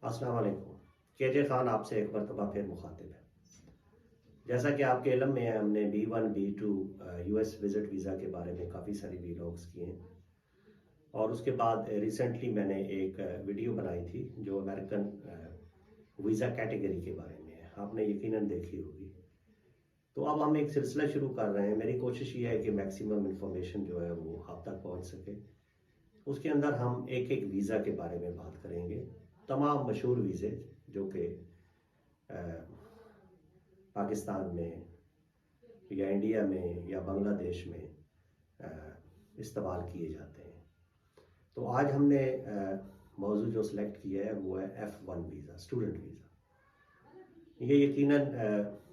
अस्सलाम वालेकुम। केजे खान आपसे एक मरतबा फिर मुखातिब है। जैसा कि आपके इल्म में है, हमने B1 B2 US visit visa के बारे में काफ़ी सारी वीलॉग्स किए हैं और उसके बाद रिसेंटली मैंने एक वीडियो बनाई थी जो अमेरिकन वीज़ा कैटेगरी के बारे में है। आपने यकीनन देखी होगी। तो अब हम एक सिलसिला शुरू कर रहे हैं। मेरी कोशिश ये है कि मैक्सिमम इंफॉर्मेशन जो है वो आप तक पहुंच सके। उसके अंदर हम एक एक वीज़ा के बारे में बात करेंगे। तमाम मशहूर वीज़े जो कि पाकिस्तान में या इंडिया में या बांग्लादेश में इस्तेमाल किए जाते हैं। तो आज हमने मौजू जो सिलेक्ट किया है वो है F1 वीज़ा, स्टूडेंट वीज़ा। ये यकीनन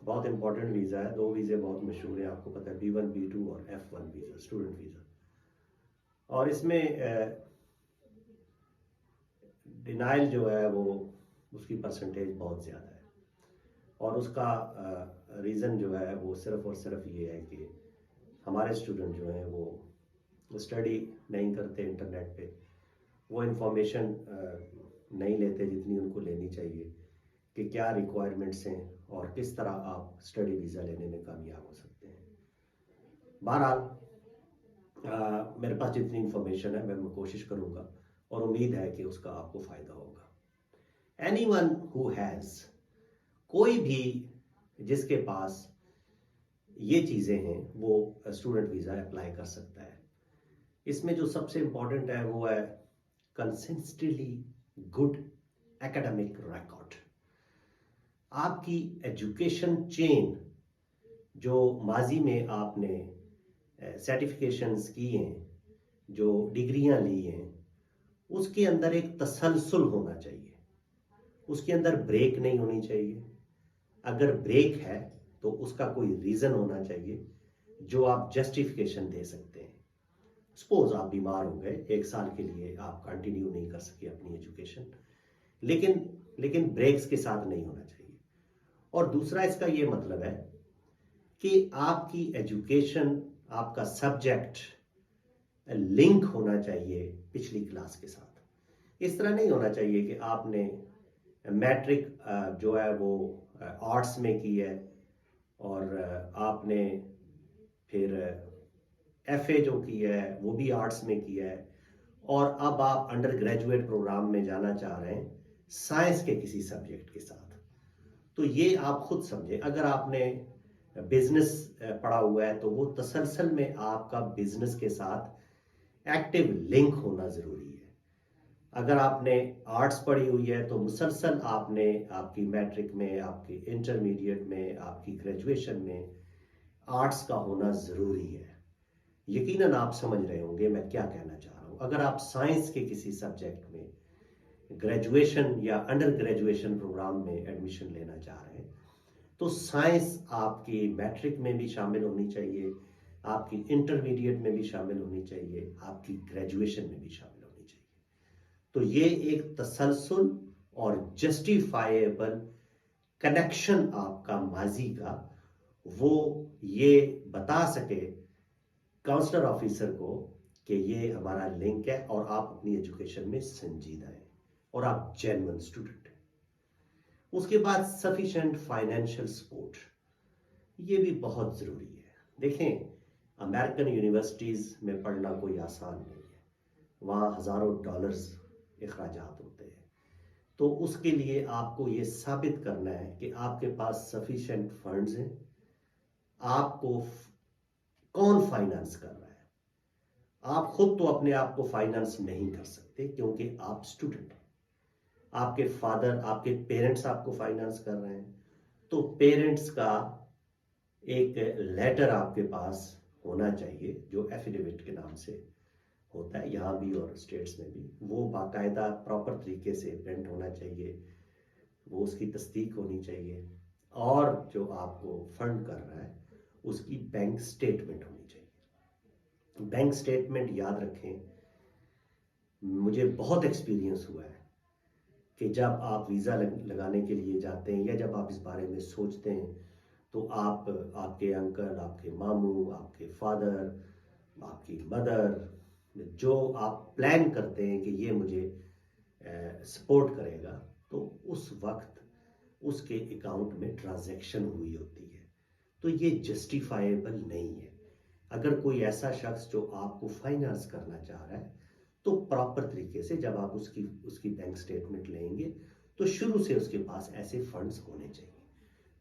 बहुत इंपॉर्टेंट वीज़ा है। दो वीज़े बहुत मशहूर हैं, आपको पता है, B1 B2 और F1 वीज़ा, स्टूडेंट वीज़ा। और इसमें डिनाइल जो है वो उसकी परसेंटेज बहुत ज़्यादा है और उसका रीज़न जो है वो सिर्फ़ और सिर्फ ये है कि हमारे स्टूडेंट जो हैं वो स्टडी नहीं करते इंटरनेट पे, वो इंफॉर्मेशन नहीं लेते जितनी उनको लेनी चाहिए कि क्या रिक्वायरमेंट्स हैं और किस तरह आप स्टडी वीज़ा लेने में कामयाब हो सकते हैं। बहरहाल मेरे पास जितनी इंफॉर्मेशन है मैं कोशिश करूँगा और उम्मीद है कि उसका आपको फ़ायदा होगा। एनीवन हु हैज़, कोई भी जिसके पास ये चीज़ें हैं वो स्टूडेंट वीज़ा अप्लाई कर सकता है। इसमें जो सबसे इम्पोर्टेंट है वो है कंसिस्टेंटली गुड एकेडमिक रिकॉर्ड। आपकी एजुकेशन चेन जो माजी में आपने सर्टिफिकेशंस की हैं, जो डिग्रियां ली हैं, उसके अंदर एक तसलसल होना चाहिए। उसके अंदर ब्रेक नहीं होनी चाहिए। अगर ब्रेक है तो उसका कोई रीज़न होना चाहिए जो आप जस्टिफिकेशन दे सकते हैं। सपोज आप बीमार हो गए, एक साल के लिए आप कंटिन्यू नहीं कर सके अपनी एजुकेशन, लेकिन ब्रेक्स के साथ नहीं होना चाहिए। और दूसरा इसका ये मतलब है कि आपकी एजुकेशन, आपका सब्जेक्ट लिंक होना चाहिए पिछली क्लास के साथ। इस तरह नहीं होना चाहिए कि आपने मैट्रिक जो है वो आर्ट्स में की है और आपने फिर FA जो की है वो भी आर्ट्स में किया है और अब आप अंडर ग्रेजुएट प्रोग्राम में जाना चाह रहे हैं साइंस के किसी सब्जेक्ट के साथ। तो ये आप खुद समझे। अगर आपने बिजनेस पढ़ा हुआ है तो वो तसलसल में आपका बिजनेस के साथ एक्टिव लिंक होना ज़रूरी है। अगर आपने आर्ट्स पढ़ी हुई है तो मुसलसल आपने आपकी मैट्रिक में, आपकी इंटरमीडिएट में, आपकी ग्रेजुएशन में आर्ट्स का होना ज़रूरी है। यकीनन आप समझ रहे होंगे मैं क्या कहना चाह रहा हूँ। अगर आप साइंस के किसी सब्जेक्ट में ग्रेजुएशन या अंडर ग्रेजुएशन प्रोग्राम में एडमिशन लेना चाह रहे हैं तो साइंस आपकी मैट्रिक में भी शामिल होनी चाहिए, आपकी इंटरमीडिएट में भी शामिल होनी चाहिए, आपकी ग्रेजुएशन में भी शामिल होनी चाहिए। तो ये एक तसलसल और जस्टिफाइएबल कनेक्शन आपका माजी का, वो ये बता सके काउंसलर ऑफिसर को कि ये हमारा लिंक है और आप अपनी एजुकेशन में संजीदा हैं और आप जेन्युइन स्टूडेंट हैं। उसके बाद सफिशिएंट फाइनेंशियल सपोर्ट, ये भी बहुत ज़रूरी है। देखें, अमेरिकन यूनिवर्सिटीज़ में पढ़ना कोई आसान नहीं है। वहाँ हज़ारों डॉलर्स अखराजात होते हैं। तो उसके लिए आपको ये साबित करना है कि आपके पास सफिशिएंट फंड्स हैं। आपको कौन फाइनेंस कर रहा है? आप खुद तो अपने आप को फाइनेंस नहीं कर सकते क्योंकि आप स्टूडेंट हैं। आपके फादर, आपके पेरेंट्स आपको फाइनेंस कर रहे हैं। तो पेरेंट्स का एक लेटर आपके पास होना चाहिए जो एफिडेविट के नाम से होता है, यहाँ भी और स्टेट्स में भी। वो बाकायदा प्रॉपर तरीके से प्रिंट होना चाहिए, वो उसकी तस्दीक होनी चाहिए और जो आपको फंड कर रहा है उसकी बैंक स्टेटमेंट होनी चाहिए। बैंक स्टेटमेंट याद रखें, मुझे बहुत एक्सपीरियंस हुआ है कि जब आप वीज़ा लगाने के लिए जाते हैं या जब आप इस बारे में सोचते हैं तो आप, आपके अंकल, आपके मामू, आपके फादर, आपकी मदर, जो आप प्लान करते हैं कि ये मुझे सपोर्ट करेगा, तो उस वक्त उसके अकाउंट में ट्रांजैक्शन हुई होती है, तो ये जस्टिफाइबल नहीं है। अगर कोई ऐसा शख्स जो आपको फाइनेंस करना चाह रहा है, तो प्रॉपर तरीके से जब आप उसकी उसकी बैंक स्टेटमेंट लेंगे तो शुरू से उसके पास ऐसे फंड्स होने चाहिए।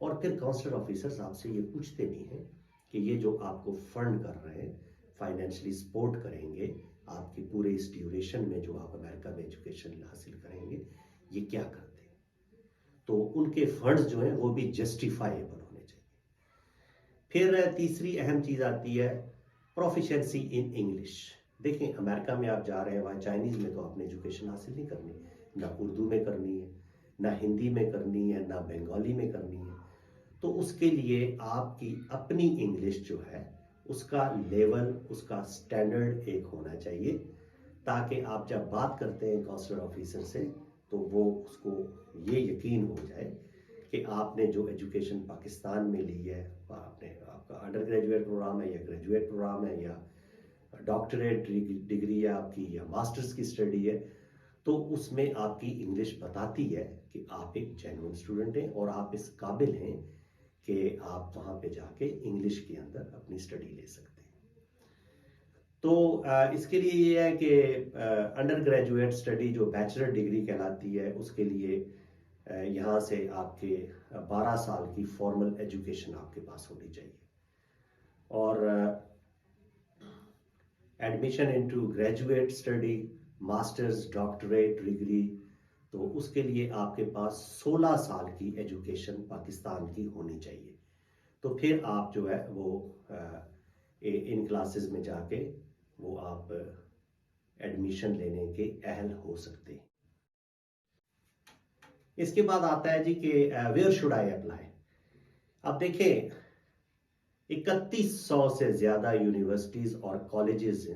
और फिर काउंसलर ऑफिसर्स आपसे ये पूछते भी हैं कि ये जो आपको फंड कर रहे हैं, फाइनेंशियली सपोर्ट करेंगे आपकी पूरे इस ड्यूरेशन में जो आप अमेरिका में एजुकेशन हासिल करेंगे, ये क्या करते हैं। तो उनके फंड्स जो हैं वो भी जस्टिफाइबल होने चाहिए। फिर तीसरी अहम चीज़ आती है प्रोफिशेंसी इन इंग्लिश। देखें, अमेरिका में आप जा रहे हैं, वहाँ चाइनीज़ में तो आपने एजुकेशन हासिल नहीं करनी, ना उर्दू में करनी है, ना हिंदी में करनी है, ना बंगाली में करनी है। तो उसके लिए आपकी अपनी इंग्लिश जो है उसका लेवल, उसका स्टैंडर्ड एक होना चाहिए, ताकि आप जब बात करते हैं काउंसलर ऑफिसर से तो वो उसको ये यकीन हो जाए कि आपने जो एजुकेशन पाकिस्तान में ली है, आपने आपका अंडर ग्रेजुएट प्रोग्राम है या ग्रेजुएट प्रोग्राम है या डॉक्टरेट डिग्री है आपकी या मास्टर्स की स्टडी है, तो उसमें आपकी इंग्लिश बताती है कि आप एक जेन्युइन स्टूडेंट हैं और आप इस काबिल हैं कि आप वहाँ पे जाके इंग्लिश के अंदर अपनी स्टडी ले सकते हैं। तो इसके लिए ये है कि अंडर ग्रेजुएट स्टडी जो बैचलर डिग्री कहलाती है, उसके लिए यहाँ से आपके 12 साल की फॉर्मल एजुकेशन आपके पास होनी चाहिए। और admission into graduate study, masters, doctorate degree, तो उसके लिए आपके पास 16 साल की एजुकेशन पाकिस्तान की होनी चाहिए। तो फिर आप जो है वो इन क्लासेस में जाके वो आप एडमिशन लेने के अहल हो सकते हैं। इसके बाद आता है जी कि वेयर शुड आई अप्लाई। अब देखें, 3100 से ज़्यादा यूनिवर्सिटीज़ और कॉलेजेस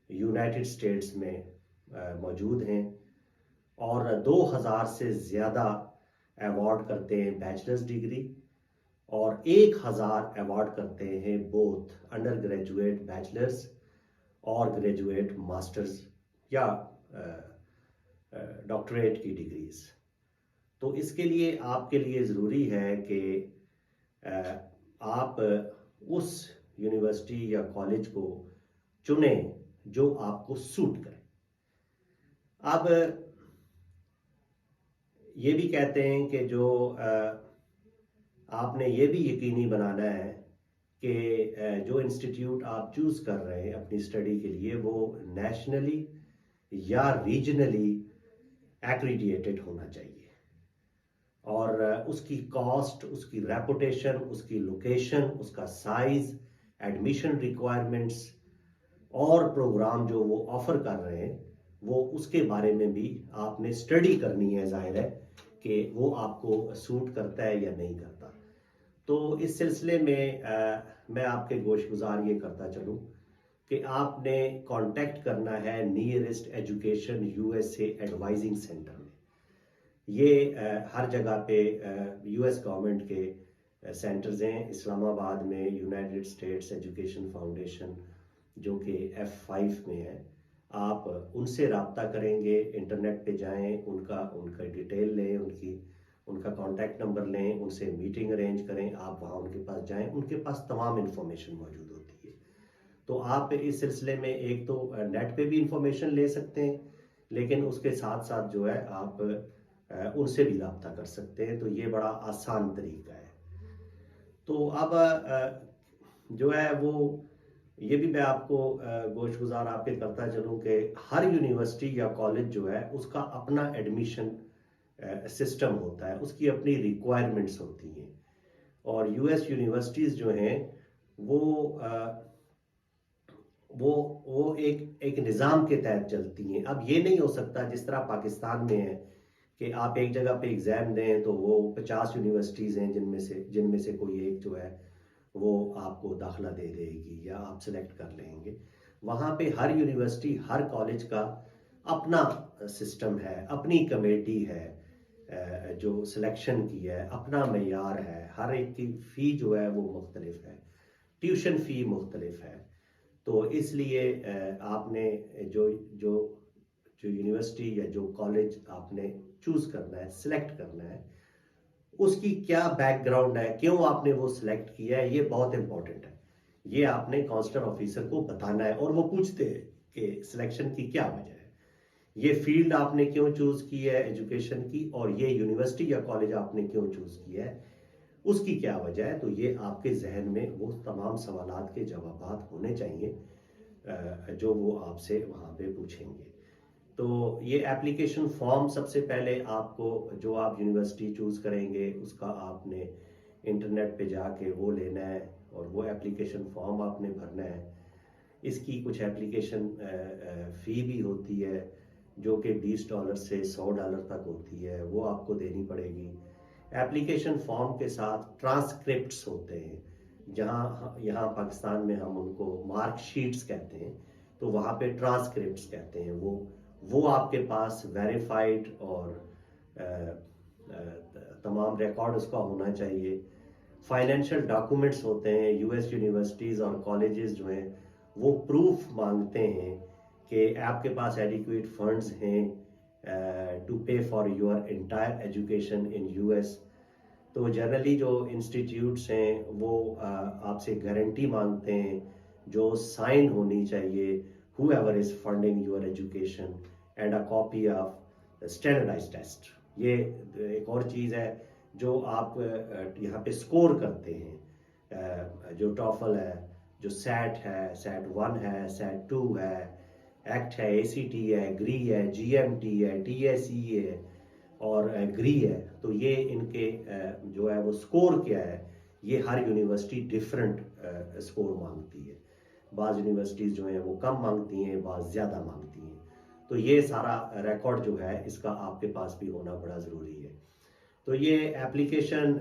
यूनाइटेड स्टेट्स में मौजूद हैं और 2000 से ज़्यादा अवार्ड करते हैं बैचलर्स डिग्री और 1000 अवार्ड करते हैं बोथ अंडर ग्रेजुएट बैचलर्स और ग्रेजुएट मास्टर्स या डॉक्टरेट की डिग्रीज। तो इसके लिए आपके लिए ज़रूरी है कि आप उस यूनिवर्सिटी या कॉलेज को चुने जो आपको सूट करे। अब ये भी कहते हैं कि जो आपने ये भी यकीनी बनाना है कि जो इंस्टीट्यूट आप चूज़ कर रहे हैं अपनी स्टडी के लिए वो नेशनली या रीजनली एक्रीडिएटेड होना चाहिए और उसकी कॉस्ट, उसकी रेपुटेशन, उसकी लोकेशन, उसका साइज, एडमिशन रिक्वायरमेंट्स और प्रोग्राम जो वो ऑफर कर रहे हैं वो उसके बारे में भी आपने स्टडी करनी है। जाहिर है कि वो आपको सूट करता है या नहीं करता। तो इस सिलसिले में मैं आपके गोशगुजार ये करता चलूँ कि आपने कांटेक्ट करना है nearest education USA advising centre में। ये हर जगह पे यूएस गवर्नमेंट के सेंटर्स हैं। इस्लामाबाद में यूनाइटेड स्टेट्स एजुकेशन फाउंडेशन जो कि F5 में है, आप उनसे रब्ता करेंगे, इंटरनेट पे जाएं, उनका डिटेल लें, उनका कॉन्टैक्ट नंबर लें, उनसे मीटिंग अरेंज करें, आप वहाँ उनके पास जाएं, उनके पास तमाम इन्फॉर्मेशन मौजूद होती है। तो आप इस सिलसिले में एक तो नेट पे भी इंफॉर्मेशन ले सकते हैं, लेकिन उसके साथ साथ जो है आप उनसे भी रब्ता कर सकते हैं। तो ये बड़ा आसान तरीका है। तो अब जो है वो ये भी मैं आपको गोशगुजार आपके करता चलूँ कि हर यूनिवर्सिटी या कॉलेज जो है उसका अपना एडमिशन सिस्टम होता है, उसकी अपनी रिक्वायरमेंट्स होती हैं और यूएस यूनिवर्सिटीज़ जो हैं वो वो एक निज़ाम के तहत चलती हैं। अब ये नहीं हो सकता जिस तरह पाकिस्तान में है कि आप एक जगह पे एग्ज़ाम दें तो वो 50 यूनिवर्सिटीज़ हैं जिनमें से कोई एक जो है वो आपको दाखिला दे देगी या आप सेलेक्ट कर लेंगे। वहाँ पे हर यूनिवर्सिटी, हर कॉलेज का अपना सिस्टम है, अपनी कमेटी है जो सिलेक्शन की है, अपना मेयार है, हर एक की फ़ी जो है वो मुख्तलिफ है, ट्यूशन फ़ी मुख्तलिफ है। तो इसलिए आपने जो जो जो यूनिवर्सिटी या जो कॉलेज आपने चूज करना है, सिलेक्ट करना है, उसकी क्या बैकग्राउंड है, क्यों आपने वो सिलेक्ट किया है, ये बहुत इंपॉर्टेंट है। ये आपने काउंसलर ऑफिसर को बताना है, और वो पूछते हैं कि सिलेक्शन की क्या वजह है, ये फील्ड आपने क्यों चूज की है एजुकेशन की, और ये यूनिवर्सिटी या कॉलेज आपने क्यों चूज किया है, उसकी क्या वजह है। तो ये आपके जहन में वो तमाम सवालात के जवाबात होने चाहिए जो वो आपसे वहाँ पे पूछेंगे। तो ये एप्लीकेशन फॉर्म सबसे पहले आपको, जो आप यूनिवर्सिटी चूज करेंगे उसका आपने इंटरनेट पे जाके वो लेना है, और वो एप्लीकेशन फॉर्म आपने भरना है। इसकी कुछ एप्लीकेशन फ़ी भी होती है, जो कि $20 से $100 तक होती है, वो आपको देनी पड़ेगी। एप्लीकेशन फॉर्म के साथ ट्रांसक्रिप्ट्स होते हैं, जहाँ यहाँ पाकिस्तान में हम उनको मार्कशीट्स कहते हैं, तो वहाँ पे ट्रांसक्रिप्ट्स कहते हैं। वो आपके पास वेरीफाइड और तमाम रिकॉर्ड उसका होना चाहिए। फाइनेंशियल डॉक्यूमेंट्स होते हैं, यूएस यूनिवर्सिटीज़ और कॉलेजेस जो हैं वो प्रूफ मांगते हैं कि आपके पास एडिक्वेट फंड्स हैं to pay for your entire education in US. तो जनरली जो इंस्टीट्यूट्स हैं वो आपसे गारंटी मांगते हैं, जो साइन होनी चाहिए, whoever is funding your education, and a copy of the standardized test। ये एक और चीज़ है जो आप यहाँ पे स्कोर करते हैं, जो टॉफल है, जो सैट है, सैट 1 है, सैट 2 है, एक्ट है, एसीटी है, ग्री है, जीएमटी है, टीएसई है और ग्री है। तो ये इनके जो है वो स्कोर क्या है, ये हर यूनिवर्सिटी डिफरेंट स्कोर मांगती है। बाज़ यूनिवर्सिटीज़ जो हैं वो कम मांगती हैं, बाज़ ज़्यादा मांगती हैं। तो ये सारा रिकॉर्ड जो है इसका आपके पास भी होना बड़ा ज़रूरी है। तो ये एप्लीकेशन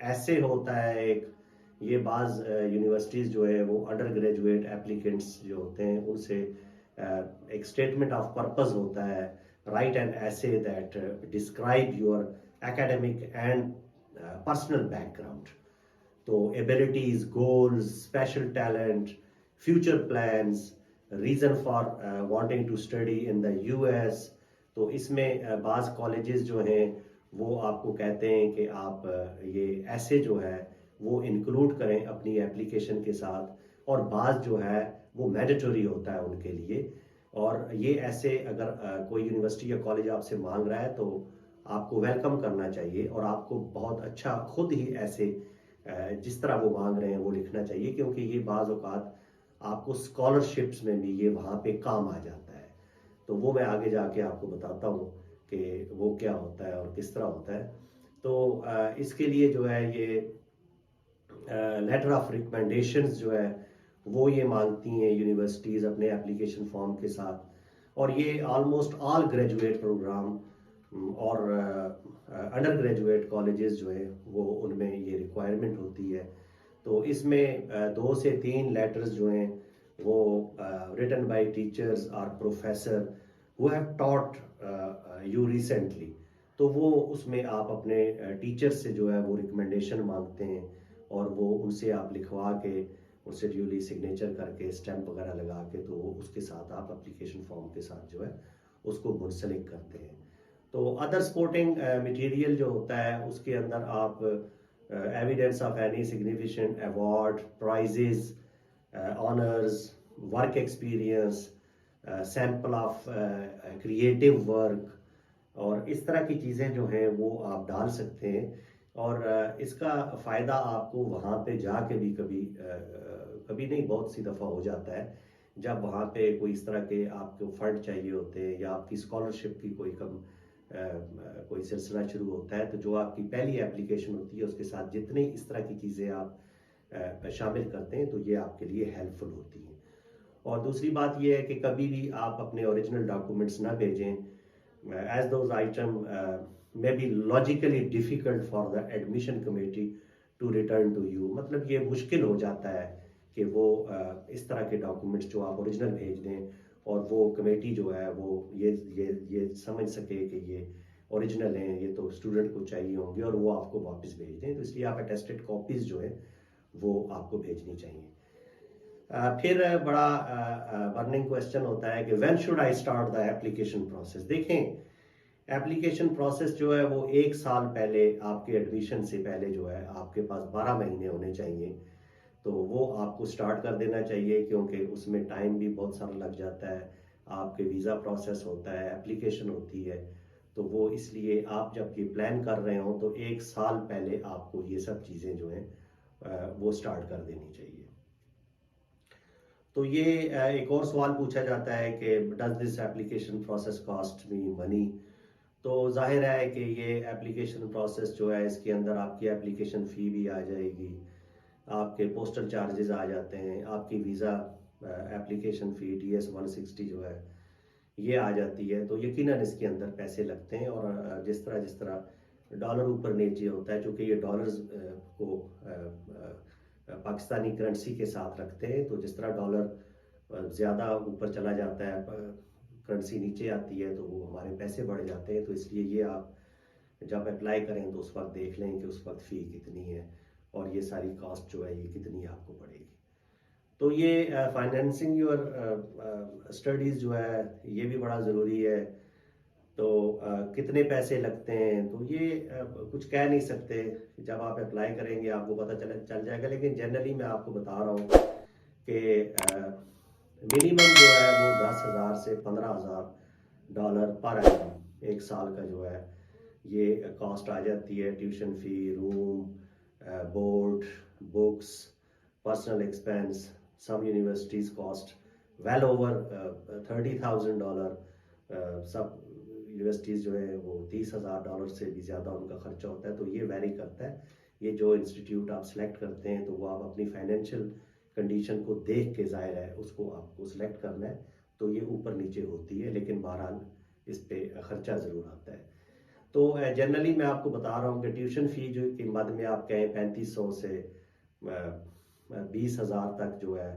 ऐसे होता है एक, ये बाज़ यूनिवर्सिटीज़ जो है वो अंडर ग्रेजुएट एप्लीकेंट्स जो होते हैं उनसे एक स्टेटमेंट ऑफ पर्पस होता है, right an essay that describe your academic and personal background। तो abilities, goals, special talent, future plans, reason for wanting to study in the US। तो इसमें बाज़ कॉलेजेस जो हैं वो आपको कहते हैं कि आप ये ऐसे जो है वो इंक्लूड करें अपनी एप्लीकेशन के साथ, और बाज़ जो है वो मैंडेटरी होता है उनके लिए। और ये ऐसे अगर कोई यूनिवर्सिटी या कॉलेज आपसे मांग रहा है तो आपको वेलकम करना चाहिए, और आपको बहुत अच्छा खुद ही ऐसे जिस तरह वो मांग रहे हैं वो लिखना चाहिए, क्योंकि ये बाज़ औक़ात आपको स्कॉलरशिप्स में भी ये वहाँ पे काम आ जाता है। तो वो मैं आगे जाके आपको बताता हूँ कि वो क्या होता है और किस तरह होता है। तो इसके लिए जो है ये लेटर ऑफ रिकमेंडेशंस जो है वो ये मांगती हैं यूनिवर्सिटीज़ अपने एप्लीकेशन फॉर्म के साथ, और ये ऑलमोस्ट ऑल ग्रेजुएट प्रोग्राम और अंडर ग्रेजुएट कॉलेजेस जो है वो उनमें ये रिक्वायरमेंट होती है। तो इसमें 2 से 3 लेटर्स जो हैं वो रिटन बाय टीचर्स और professor who have taught you recently. तो वो उसमें आप अपने टीचर्स से जो है वो रिकमेंडेशन मांगते हैं, और वो उनसे आप लिखवा के उससे ड्यूली सिग्नेचर करके स्टैंप वगैरह लगा के तो उसके साथ आप एप्लीकेशन फॉर्म के साथ जो है उसको मुंसलिक करते हैं। तो अदर सपोर्टिंग मटेरियल जो होता है उसके अंदर आप evidence of any significant award, prizes, honours, work experience, sample of creative work, और इस तरह की चीज़ें जो हैं वो आप डाल सकते हैं। और इसका फ़ायदा आपको वहाँ पे जाके भी कभी नहीं, बहुत सी दफ़ा हो जाता है जब वहाँ पे कोई इस तरह के आपको फ़ंड चाहिए होते हैं या आपकी स्कॉलरशिप की कोई सिलसिला शुरू होता है, तो जो आपकी पहली एप्लीकेशन होती है उसके साथ जितनी इस तरह की चीज़ें आप शामिल करते हैं तो ये आपके लिए हेल्पफुल होती हैं। और दूसरी बात ये है कि कभी भी आप अपने ओरिजिनल डॉक्यूमेंट्स ना भेजें, as those item may be logically difficult for the admission committee to return to you। मतलब ये मुश्किल हो जाता है कि वो इस तरह के डॉक्यूमेंट्स जो आप ओरिजिनल भेज दें और वो कमेटी जो है वो ये समझ सके कि ये ओरिजिनल हैं, ये तो स्टूडेंट को चाहिए होंगे, और वो आपको वापस भेज दें। तो इसलिए आप अटेस्टेड कॉपीज़ जो है वो आपको भेजनी चाहिए। फिर बड़ा बर्निंग क्वेश्चन होता है कि when should I start the application process. देखें, एप्लीकेशन प्रोसेस जो है वो 1 साल पहले, आपके एडमिशन से पहले जो है आपके पास 12 महीने होने चाहिए, तो वो आपको स्टार्ट कर देना चाहिए, क्योंकि उसमें टाइम भी बहुत सारा लग जाता है। आपके वीज़ा प्रोसेस होता है, एप्लीकेशन होती है, तो वो इसलिए आप जब ये प्लान कर रहे हो तो 1 साल पहले आपको ये सब चीज़ें जो हैं वो स्टार्ट कर देनी चाहिए। तो ये एक और सवाल पूछा जाता है कि does this application process cost me money. तो जाहिर है कि ये एप्लीकेशन प्रोसेस जो है, इसके अंदर आपकी एप्लीकेशन फ़ी भी आ जाएगी, आपके पोस्टल चार्जेस आ जाते हैं, आपकी वीज़ा एप्लीकेशन फ़ी DS-160 जो है ये आ जाती है। तो यकीनन इसके अंदर पैसे लगते हैं, और जिस तरह डॉलर ऊपर नीचे होता है, चूँकि ये डॉलर्स को पाकिस्तानी करेंसी के साथ रखते हैं, तो जिस तरह डॉलर ज़्यादा ऊपर चला जाता है, करेंसी नीचे आती है, तो वो हमारे पैसे बढ़ जाते हैं। तो इसलिए ये आप जब अप्लाई करें तो उस वक्त देख लें कि उस वक्त फ़ी कितनी है और ये सारी कॉस्ट जो है ये कितनी आपको पड़ेगी। तो ये फाइनेंसिंग योर स्टडीज़ जो है ये भी बड़ा ज़रूरी है। तो कितने पैसे लगते हैं, तो ये कुछ कह नहीं सकते, जब आप अप्लाई करेंगे आपको पता चल जाएगा। लेकिन जनरली मैं आपको बता रहा हूँ कि मिनिमम जो है वो 10,000 से 15,000 डॉलर पर एनम 1 साल का जो है ये कॉस्ट आ जाती है। Tuition fee, room, board, books, personal expense, some universities cost well over $30,000। सब यूनिवर्सिटीज़ जो है वो $30,000 से भी ज़्यादा उनका खर्चा होता है। तो ये वेरी करता है। ये जो इंस्टीट्यूट आप सेलेक्ट करते हैं, तो वो आप अपनी फाइनेंशियल कंडीशन को देख के, ज़ाहिर है उसको आपको सिलेक्ट करना है, तो ये ऊपर नीचे होती है, लेकिन बहरहाल इस पे खर्चा ज़रूर आता है। तो जनरली मैं आपको बता रहा हूँ कि ट्यूशन फ़ी जो की मद में आप कहें 3500 से 20,000 तक जो है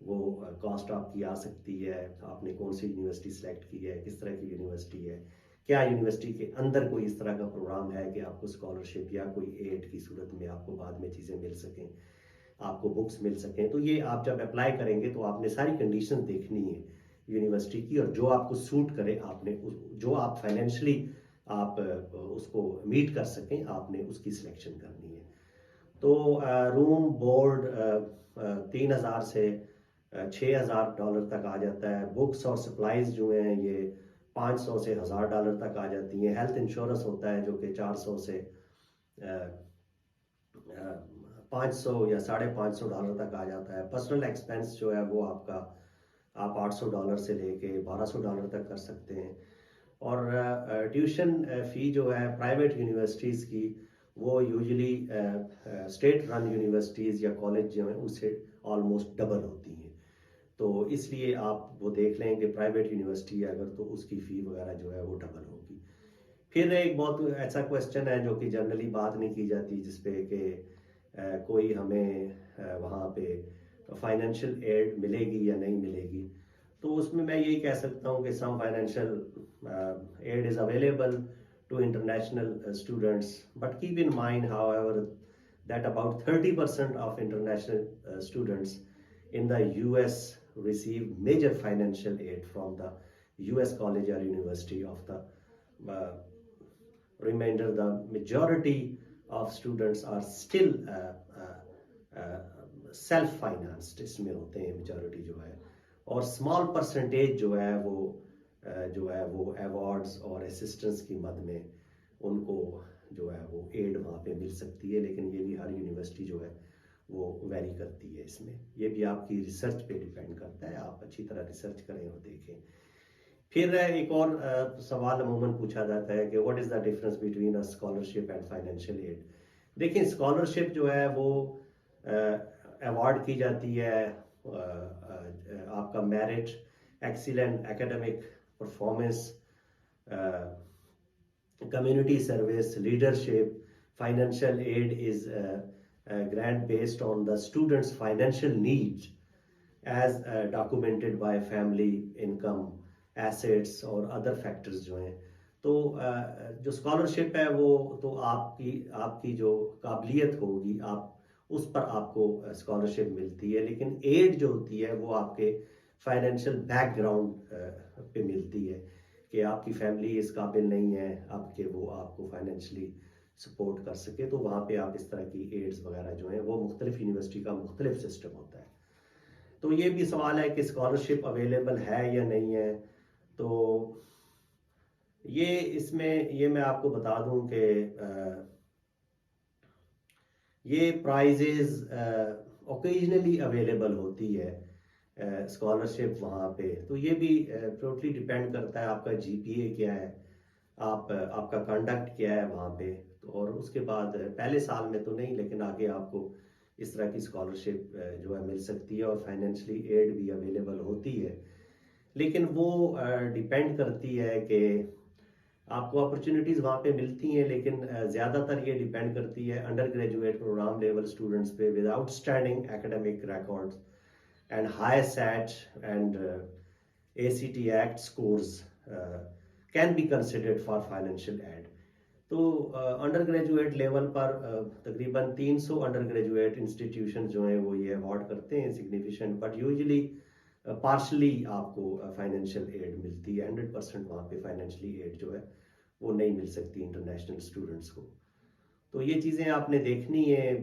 वो कॉस्ट आपकी आ सकती है। आपने कौन सी यूनिवर्सिटी सेलेक्ट की है, किस तरह की यूनिवर्सिटी है, क्या यूनिवर्सिटी के अंदर कोई इस तरह का प्रोग्राम है कि आपको स्कॉलरशिप या कोई एड की सूरत में आपको बाद में चीज़ें मिल सकें, आपको बुक्स मिल सकें। तो ये आप जब अप्लाई करेंगे तो आपने सारी कंडीशन देखनी है यूनिवर्सिटी की, और जो आपको सूट करे, आपने जो आप फाइनेंशियली आप उसको मीट कर सकें, आपने उसकी सिलेक्शन करनी है। तो रूम, बोर्ड 3,000 से $6,000 तक आ जाता है। बुक्स और सप्लाइज जो हैं ये 500 से $1,000 तक आ जाती हैं। हेल्थ इंश्योरेंस होता है जो कि 400 से 500 या $550 तक आ जाता है। पर्सनल एक्सपेंस जो है वो आपका आप $800 से लेके $1,200 तक कर सकते हैं। और ट्यूशन फ़ी जो है प्राइवेट यूनिवर्सिटीज़ की, वो यूजुअली स्टेट रन यूनिवर्सिटीज़ या कॉलेज जो हैं उनसे ऑलमोस्ट डबल होती हैं। तो इसलिए आप वो देख लें कि प्राइवेट यूनिवर्सिटी है अगर, तो उसकी फ़ी वगैरह जो है वो डबल होगी। फिर एक बहुत ऐसा क्वेश्चन है जो कि जनरली बात नहीं की जाती, जिस पे कि कोई हमें वहाँ पे फाइनेंशियल एड मिलेगी या नहीं मिलेगी। तो उसमें मैं यही कह सकता हूँ कि some financial aid is available to international students, but keep in mind however that about 30% of international students in the US receive major financial aid from the US college or university. Of the uh, remainder, the majority of students are still self financed इसमें होते हैं majority जो है, और small percentage जो है वो awards और असिस्टेंस की मद में उनको जो है वो एड वहाँ पे मिल सकती है। लेकिन ये भी हर यूनिवर्सिटी जो है वो वेरी करती है इसमें। ये भी आपकी रिसर्च पे डिपेंड करता है, आप अच्छी तरह रिसर्च करें और देखें। फिर एक और सवाल अमूमन पूछा जाता है कि what is the difference between a scholarship and financial aid. देखिए, स्कॉलरशिप जो है वो अवार्ड की जाती है आपका merit, excellent academic performance, community service, leadership. Financial aid is a grant based on the student's financial needs as documented by family income, assets और other factors जो हैं। तो जो स्कॉलरशिप है वो तो आपकी जो काबिलियत होगी, आप उस पर आपको स्कॉलरशिप मिलती है। लेकिन एड जो होती है वो आपके फाइनेंशियल बैकग्राउंड पे मिलती है कि आपकी फैमिली इस काबिल नहीं है आपके वो आपको फाइनेंशियली सपोर्ट कर सके, तो वहाँ पे आप इस तरह की एड्स वगैरह जो हैं वो मुख्तलिफ यूनिवर्सिटी का मुख्तलिफ सिस्टम होता है। तो ये भी सवाल है कि स्कॉलरशिप अवेलेबल है या नहीं है। तो ये मैं आपको बता दूं कि ये प्राइजेज ओकेजनली अवेलेबल होती है स्कॉलरशिप वहाँ पे। तो ये भी टोटली डिपेंड करता है आपका जीपीए क्या है, आपका कंडक्ट क्या है वहाँ पे। तो और उसके बाद पहले साल में तो नहीं, लेकिन आगे आपको इस तरह की स्कॉलरशिप जो है मिल सकती है और फाइनेंशियली एड भी अवेलेबल होती है। लेकिन वो डिपेंड करती है कि आपको अपॉर्चुनिटीज़ वहाँ पे मिलती हैं, लेकिन ज़्यादातर ये डिपेंड करती है undergraduate program level students पे with outstanding academic records and high SAT and ACT Act scores can be considered for financial aid. तो अंडर ग्रेजुएट लेवल पर तकरीबन 300 अंडर ग्रेजुएट इंस्टीट्यूशन जो हैं वो ये अवार्ड करते हैं सिग्निफिकेंट, बट यूजुअली पार्शली आपको फाइनेंशियल एड मिलती है। 100% वहाँ पे फाइनेंशियली एड जो है वो नहीं मिल सकती इंटरनेशनल स्टूडेंट्स को। तो ये चीज़ें आपने देखनी है।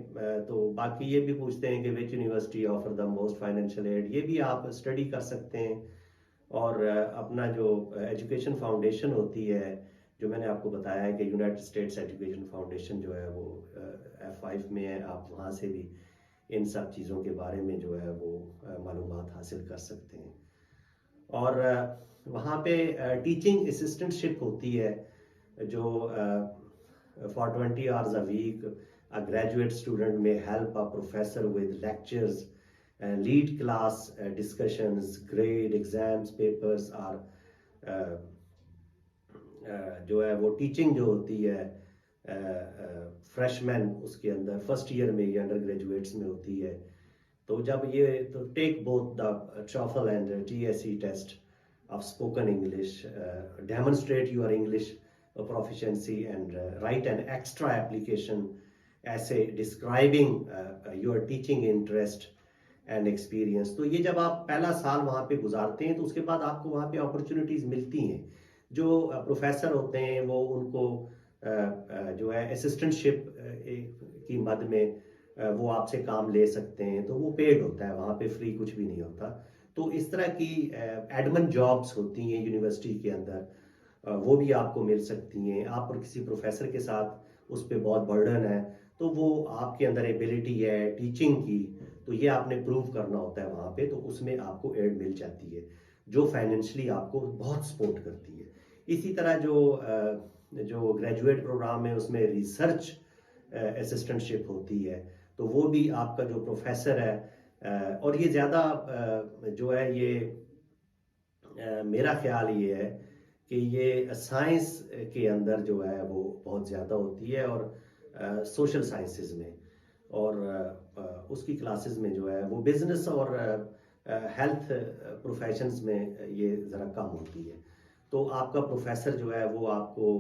तो बाकी ये भी पूछते हैं कि which university offer the most financial aid, ये भी आप स्टडी कर सकते हैं। और अपना जो एजुकेशन फाउंडेशन होती है, जो मैंने आपको बताया है कि यूनाइटेड स्टेट्स एजुकेशन फाउंडेशन जो है वो F5 में है, आप वहाँ से भी इन सब चीज़ों के बारे में जो है वो मालूमात हासिल कर सकते हैं। और वहाँ पे टीचिंग असिस्टेंटशिप होती है जो for 20 hours a week, a graduate student may help a professor with lectures, lead class discussions, grade exams, papers और जो है वो टीचिंग जो होती है फ्रेशमैन उसके अंदर फर्स्ट ईयर में या अंडर ग्रेजुएट्स में होती है। तो जब ये तो take both the TOEFL and TSE test of spoken English, demonstrate your English proficiency and write an extra application essay describing your teaching interest and experience। तो ये जब आप पहला साल वहाँ पे गुजारते हैं तो उसके बाद आपको वहाँ पे अपॉर्चुनिटीज़ मिलती हैं। जो प्रोफेसर होते हैं वो उनको जो है असिस्टेंटशिप की मद में वो आपसे काम ले सकते हैं, तो वो पेड होता है, वहाँ पे फ्री कुछ भी नहीं होता। तो इस तरह की एडमिन जॉब्स होती हैं यूनिवर्सिटी के अंदर, वो भी आपको मिल सकती हैं। आप और किसी प्रोफेसर के साथ उस पर बहुत बर्डन है, तो वो आपके अंदर एबिलिटी है टीचिंग की, तो ये आपने प्रूव करना होता है वहाँ पे, तो उसमें आपको एड मिल जाती है जो फाइनेंशियली आपको बहुत सपोर्ट करती है। इसी तरह जो ग्रेजुएट प्रोग्राम है उसमें रिसर्च असिस्टेंटशिप होती है, तो वो भी आपका जो प्रोफेसर है और ये ज़्यादा जो है ये मेरा ख्याल ये है कि ये साइंस के अंदर जो है वो बहुत ज़्यादा होती है और सोशल साइंसेस में, और उसकी क्लासेस में जो है वो बिजनेस और हेल्थ प्रोफेशंस में ये ज़रा कम होती है। तो आपका प्रोफेसर जो है वो आपको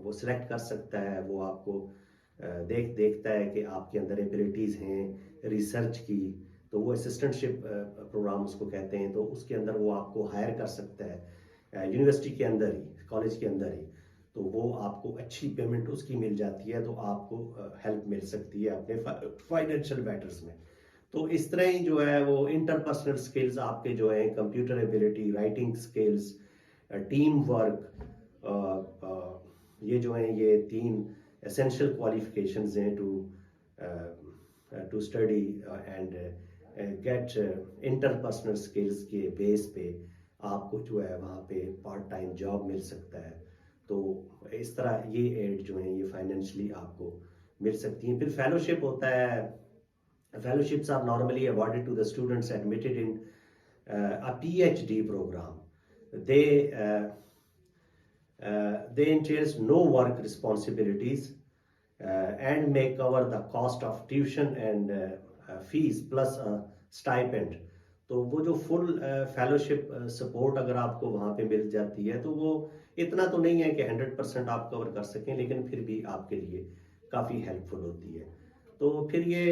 वो सिलेक्ट कर सकता है, वो आपको देखता है कि आपके अंदर एबिलिटीज़ हैं रिसर्च की, तो वो असिस्टेंटशिप प्रोग्राम उसको कहते हैं, तो उसके अंदर वो आपको हायर कर सकता है यूनिवर्सिटी के अंदर ही, कॉलेज के अंदर ही। तो वो आपको अच्छी पेमेंट उसकी मिल जाती है, तो आपको हेल्प मिल सकती है अपने फाइनेंशियल मैटर्स में। तो इस तरह ही जो है वो इंटरपर्सनल स्किल्स आपके जो है computer ability, writing skills, team work, ये जो हैं ये 3 एसेंशियल क्वालिफिकेशंस हैं to study and get interpersonal skills के बेस पे आपको जो है वहाँ पे पार्ट टाइम जॉब मिल सकता है। तो इस तरह ये एड जो है ये फाइनेंशियली आपको मिल सकती हैं। फिर फेलोशिप होता है। Fellowships are normally awarded to the students admitted in a PhD program. They entails no work responsibilities and may cover the cost of tuition and fees plus a stipend। तो वो जो full fellowship support अगर आपको वहाँ पे मिल जाती है, तो वो इतना तो नहीं है कि 100% आप कवर कर सकें, लेकिन फिर भी आपके लिए काफ़ी हेल्पफुल होती है। तो फिर ये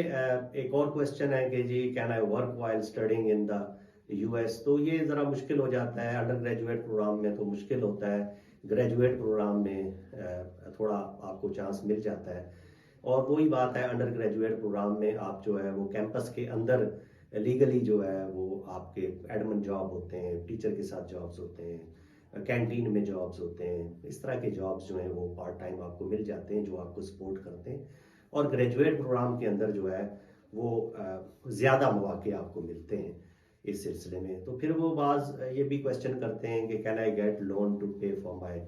एक और क्वेश्चन है कि जी can I work while studying in the US, तो ये ज़रा मुश्किल हो जाता है। अंडर ग्रेजुएट प्रोग्राम में तो मुश्किल होता है, ग्रेजुएट प्रोग्राम में थोड़ा आपको चांस मिल जाता है। और वही बात है, अंडर ग्रेजुएट प्रोग्राम में आप जो है वो कैंपस के अंदर लीगली जो है वो आपके एडमिन जॉब होते हैं, टीचर के साथ जॉब्स होते हैं, कैंटीन में जॉब्स होते हैं, इस तरह के जॉब्स जो हैं वो पार्ट टाइम आपको मिल जाते हैं जो आपको सपोर्ट करते हैं। और ग्रेजुएट प्रोग्राम के अंदर जो है वो ज़्यादा मौके आपको मिलते हैं इस सिलसिले में। तो फिर वो बाज़ ये भी क्वेश्चन करते हैं कि can I get loan to pay for my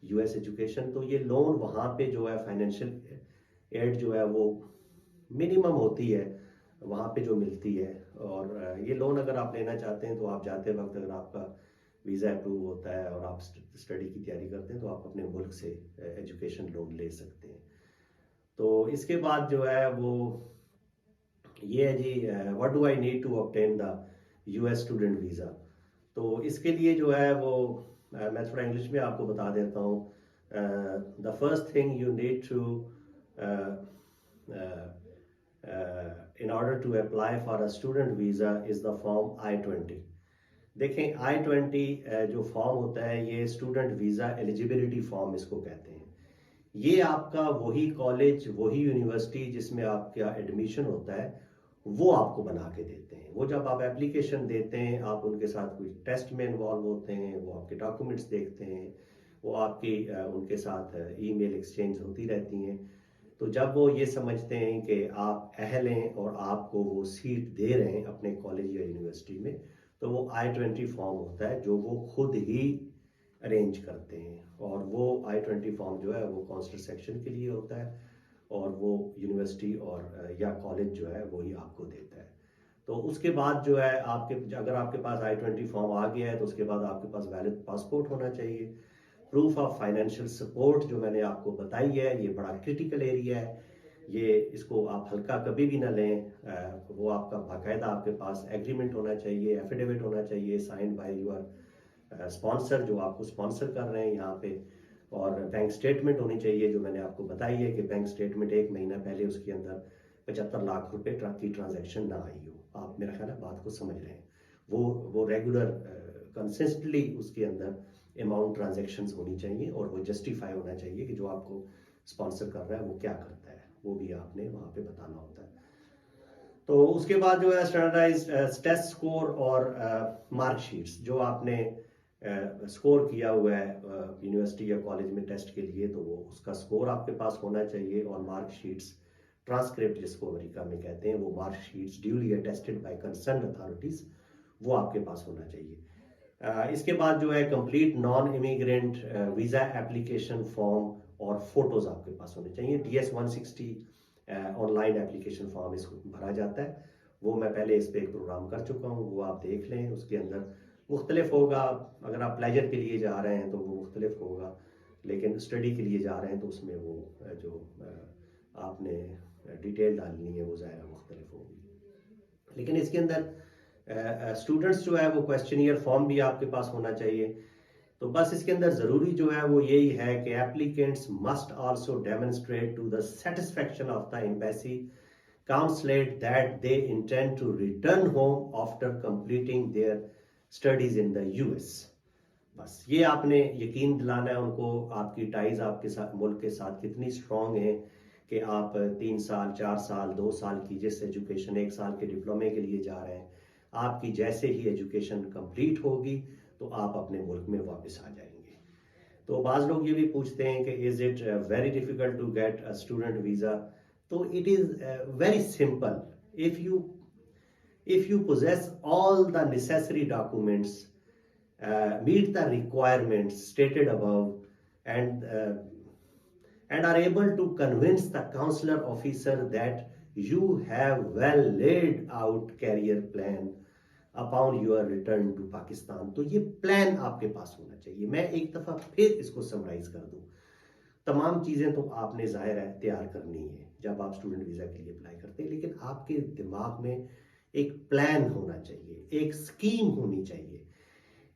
US education, तो ये लोन वहाँ पे जो है फाइनेंशियल एड जो है वो मिनिमम होती है वहाँ पे जो मिलती है। और ये लोन अगर आप लेना चाहते हैं तो आप जाते वक्त अगर आपका वीज़ा अप्रूव होता है और आप स्टडी की तैयारी करते हैं तो आप अपने मुल्क से एजुकेशन लोन ले सकते हैं। तो इसके बाद जो है वो ये है जी, what do I need to obtain the US student visa. तो इसके लिए जो है वो मैं थोड़ा इंग्लिश में आपको बता देता हूँ। The first thing you need to in order to apply for a student visa is the form I-20। देखें I-20 जो फॉर्म होता है ये स्टूडेंट वीज़ा एलिजिबिलिटी फॉर्म इसको कहते हैं। ये आपका वही कॉलेज वही यूनिवर्सिटी जिसमें आपका एडमिशन होता है वो आपको बना के देते हैं। वो जब आप एप्लीकेशन देते हैं आप उनके साथ कोई टेस्ट में इन्वॉल्व होते हैं, वो आपके डॉक्यूमेंट्स देखते हैं, वो आपकी उनके साथ ईमेल एक्सचेंज होती रहती हैं। तो जब वो ये समझते हैं कि आप अहल हैं और आपको वो सीट दे रहे हैं अपने कॉलेज या यूनिवर्सिटी में, तो वो I-20 फॉर्म होता है जो वो खुद ही अरेंज करते हैं। और वो I-20 फॉर्म जो है वो काउंसलर सेक्शन के लिए होता है और वो यूनिवर्सिटी और या कॉलेज जो है वही आपको देता है। तो उसके बाद जो है अगर आपके पास I-20 फॉर्म आ गया है तो उसके बाद आपके पास वैलिड पासपोर्ट होना चाहिए। प्रूफ ऑफ फाइनेंशियल सपोर्ट जो मैंने आपको बताई है ये बड़ा क्रिटिकल एरिया है, ये इसको आप हल्का कभी भी ना लें। वो आपका बाकायदा आपके पास एग्रीमेंट होना चाहिए, एफिडेविट होना चाहिए साइंड बाय यूर स्पॉन्सर जो आपको स्पॉन्सर कर रहे हैं यहाँ पे। और बैंक स्टेटमेंट होनी चाहिए जो मैंने आपको बताई है कि बैंक स्टेटमेंट 1 महीना पहले उसके अंदर 75 लाख रुपए की ट्रांजैक्शन ना आई हो। आप मेरा ख्याल है बात को समझ रहे हैं। वो रेगुलर कंसिस्टेंटली उसके अंदर अमाउंट ट्रांजैक्शंस होनी चाहिए और वो जस्टिफाई होना चाहिए कि जो आपको स्पॉन्सर कर रहा है वो क्या करता है, वो भी आपने वहाँ पे बताना होता है। तो उसके बाद जो है स्टैंडर्डाइज्ड टेस्ट स्कोर और मार्कशीट्स जो आपने स्कोर किया हुआ है यूनिवर्सिटी या कॉलेज में टेस्ट के लिए, तो वो उसका स्कोर आपके पास होना चाहिए। और मार्कशीट्स ट्रांसक्रिप्ट जिसको अमेरिका में कहते हैं, वो marksheets duly attested bye concern authorities वो आपके पास होना चाहिए। इसके बाद जो है complete non immigrant visa application form और फोटोज़ आपके पास होने चाहिए। DS-160 ऑनलाइन एप्लीकेशन फॉर्म इसको भरा जाता है, वो मैं पहले इस पर एक प्रोग्राम कर चुका हूँ, वो आप देख लें। उसके अंदर मुख्तलिफ होगा, अगर आप प्लेजर के लिए जा रहे हैं तो वो मुख्तलिफ होगा, लेकिन स्टडी के लिए जा रहे हैं तो उसमें वो जो आपने डिटेल डालनी है वो ज़ाहिर मुख्तलिफ होगी। लेकिन इसके अंदर स्टूडेंट्स जो है वो क्वेश्चनियर फॉर्म भी आपके पास होना चाहिए। तो बस इसके अंदर ज़रूरी जो है वो यही है कि applicants must also demonstrate to the satisfaction of the embassy consulate that they intend to return home after completing their studies in the US. बस ये आपने यकीन दिलाना है उनको, आपकी टाइज आपके साथ मुल्क के साथ कितनी स्ट्रॉन्ग है कि आप 3 साल 4 साल 2 साल की जिस एजुकेशन 1 साल के डिप्लोमे के लिए जा रहे हैं, आपकी जैसे ही एजुकेशन कंप्लीट होगी तो आप अपने मुल्क में वापस आ जाएंगे। तो बाज़ लोग ये भी पूछते हैं कि is it very difficult to get a student visa. तो it is very simple if you possess all the necessary documents, meet the requirements stated above, and are able to convince the consular officer that you have well laid out career plan upon your return to Pakistan, तो ये plan आपके पास होना चाहिए। मैं एक दफ़ा फिर इसको समराइज कर दूं, तमाम चीज़ें तो आपने ज़ाहिर है तैयार करनी है जब आप स्टूडेंट वीज़ा के लिए अप्लाई करते हैं, लेकिन आपके दिमाग में एक प्लान होना चाहिए, एक स्कीम होनी चाहिए।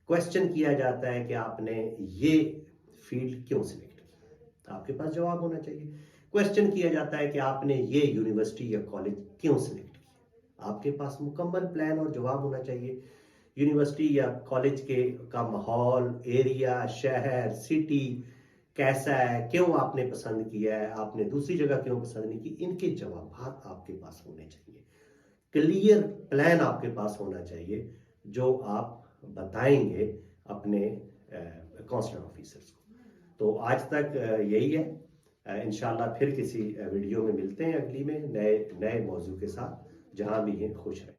क्वेश्चन किया जाता है कि आपने ये फील्ड क्यों सिलेक्ट की, आपके पास जवाब होना चाहिए। क्वेश्चन किया जाता है कि आपने ये यूनिवर्सिटी या कॉलेज क्यों सिलेक्ट किया। आपके पास मुकम्मल प्लान और जवाब होना चाहिए। यूनिवर्सिटी या कॉलेज के का माहौल, एरिया, शहर, सिटी कैसा है, क्यों आपने पसंद किया है, आपने दूसरी जगह क्यों पसंद नहीं की, इनके जवाब आपके पास होने चाहिए। क्लियर प्लान आपके पास होना चाहिए जो आप बताएंगे अपने काउंसलर ऑफिसर्स को। तो आज तक यही है। इंशाल्लाह फिर किसी वीडियो में मिलते हैं, अगली में नए नए मौजू के साथ। जहां भी हैं खुश रहें।